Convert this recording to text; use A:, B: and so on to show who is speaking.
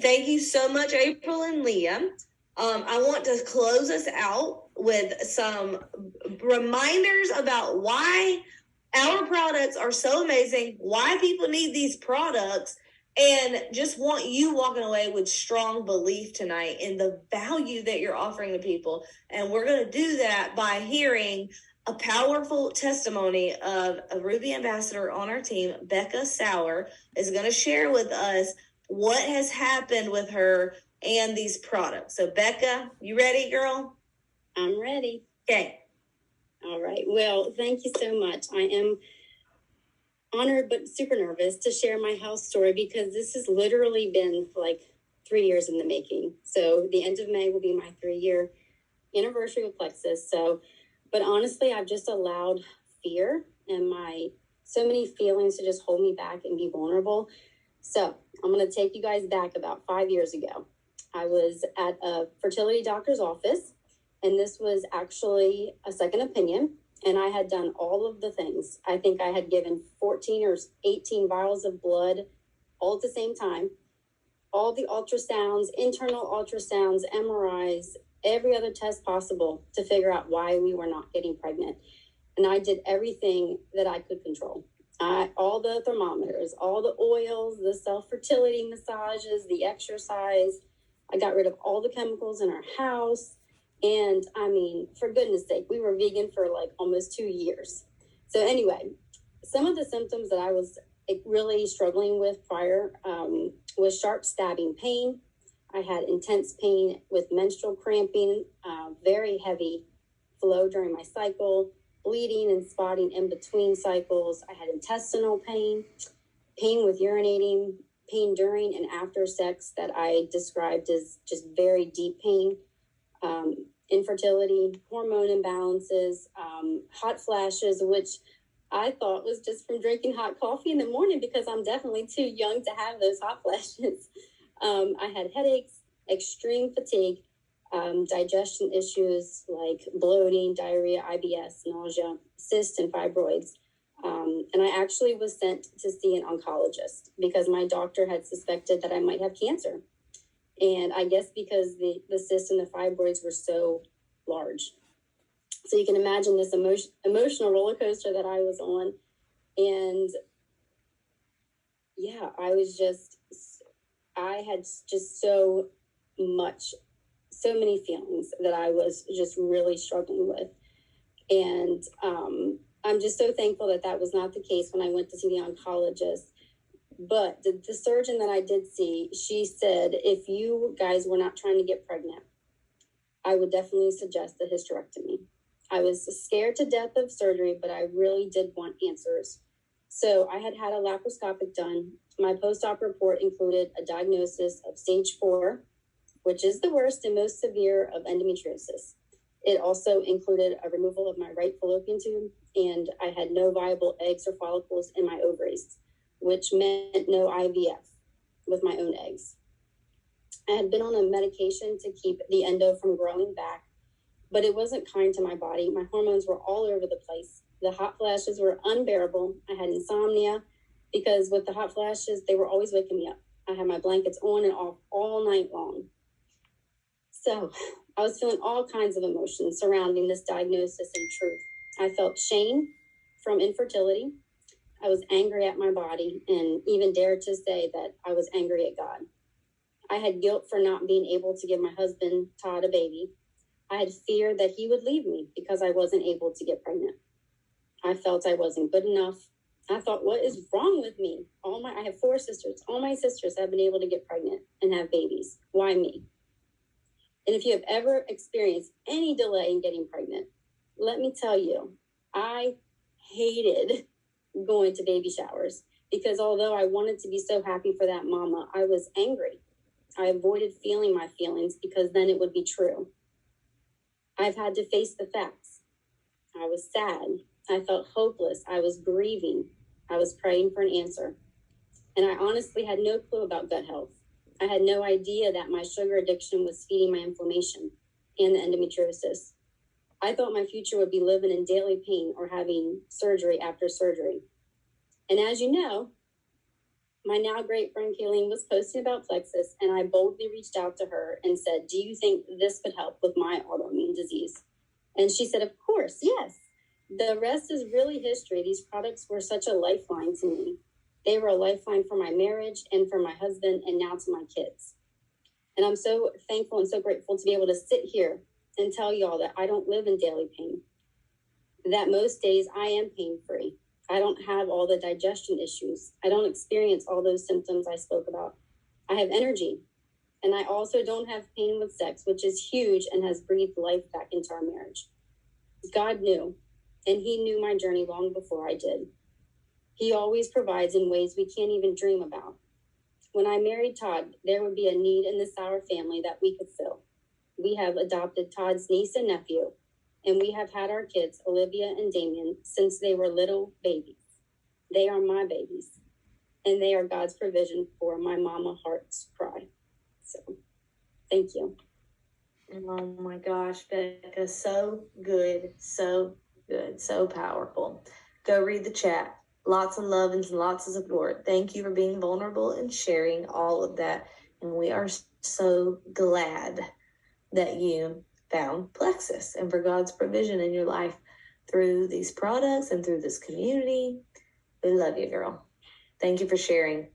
A: Thank you so much, April and Leah. I want to close us out with some reminders about why our products are so amazing, why people need these products, and just want you walking away with strong belief tonight in the value that you're offering to people. And we're going to do that by hearing a powerful testimony of a Ruby ambassador on our team. Becca Sauer is going to share with us what has happened with her and these products. So Becca, you ready, girl?
B: I'm ready.
A: Okay.
B: All right. Well, thank you so much. I am honored but super nervous to share my health story because this has literally been like 3 years in the making. So the end of May will be my 3-year anniversary with Plexus. But honestly, I've just allowed fear and so many feelings to just hold me back and be vulnerable. So I'm going to take you guys back about 5 years ago. I was at a fertility doctor's office, and this was actually a second opinion. And I had done all of the things. I think I had given 14 or 18 vials of blood all at the same time. All the ultrasounds, internal ultrasounds, MRIs, every other test possible to figure out why we were not getting pregnant. And I did everything that I could control. All the thermometers, all the oils, the self-fertility massages, the exercise. I got rid of all the chemicals in our house. And I mean, for goodness sake, we were vegan for like almost 2 years. So anyway, some of the symptoms that I was really struggling with prior was sharp stabbing pain. I had intense pain with menstrual cramping, very heavy flow during my cycle, bleeding and spotting in between cycles. I had intestinal pain, pain with urinating, pain during and after sex that I described as just very deep pain, infertility, hormone imbalances, hot flashes, which I thought was just from drinking hot coffee in the morning because I'm definitely too young to have those hot flashes. I had headaches, extreme fatigue, digestion issues like bloating, diarrhea, IBS, nausea, cysts, and fibroids. And I actually was sent to see an oncologist because my doctor had suspected that I might have cancer. And I guess because the cysts and the fibroids were so large. So you can imagine this emotional roller coaster that I was on. And yeah, I had just so many feelings that I was just really struggling with. And I'm just so thankful that was not the case when I went to see the oncologist. But the surgeon that I did see, she said, if you guys were not trying to get pregnant, I would definitely suggest a hysterectomy. I was scared to death of surgery, but I really did want answers. So I had a laparoscopic done. My post-op report included a diagnosis of stage 4, which is the worst and most severe of endometriosis. It also included a removal of my right fallopian tube, and I had no viable eggs or follicles in my ovaries, which meant no IVF with my own eggs. I had been on a medication to keep the endo from growing back, but it wasn't kind to my body. My hormones were all over the place. The hot flashes were unbearable. I had insomnia because with the hot flashes, they were always waking me up. I had my blankets on and off all night long. So I was feeling all kinds of emotions surrounding this diagnosis and truth. I felt shame from infertility. I was angry at my body and even dared to say that I was angry at God. I had guilt for not being able to give my husband, Todd, a baby. I had fear that he would leave me because I wasn't able to get pregnant. I felt I wasn't good enough. I thought, what is wrong with me? I have 4 sisters. All my sisters have been able to get pregnant and have babies. Why me? And if you have ever experienced any delay in getting pregnant, let me tell you, I hated going to baby showers because although I wanted to be so happy for that mama, I was angry. I avoided feeling my feelings because then it would be true. I've had to face the facts. I was sad. I felt hopeless. I was grieving. I was praying for an answer. And I honestly had no clue about gut health. I had no idea that my sugar addiction was feeding my inflammation and the endometriosis. I thought my future would be living in daily pain or having surgery after surgery. And as you know, My now great friend Kayleen was posting about Plexus, and I boldly reached out to her and said, "Do you think this could help with my autoimmune disease?" And she said, "Of course, yes." The rest is really history. These products were such a lifeline to me. They were a lifeline for my marriage and for my husband, and now to my kids. And I'm so thankful and so grateful to be able to sit here and tell y'all that I don't live in daily pain, that most days I am pain-free. I don't have all the digestion issues. I don't experience all those symptoms I spoke about. I have energy, and I also don't have pain with sex, which is huge and has breathed life back into our marriage. God knew, and He knew my journey long before I did. He always provides in ways we can't even dream about. When I married Todd, there would be a need in the Sauer family that we could fill. We have adopted Todd's niece and nephew, and we have had our kids, Olivia and Damien, since they were little babies. They are my babies, and they are God's provision for my mama heart's cry. So, thank you.
A: Oh my gosh, Becca, so good, so powerful. Go read the chat. Lots of love and lots of support. Thank you for being vulnerable and sharing all of that. And we are so glad that you found Plexus and for God's provision in your life through these products and through this community. We love you, girl. Thank you for sharing.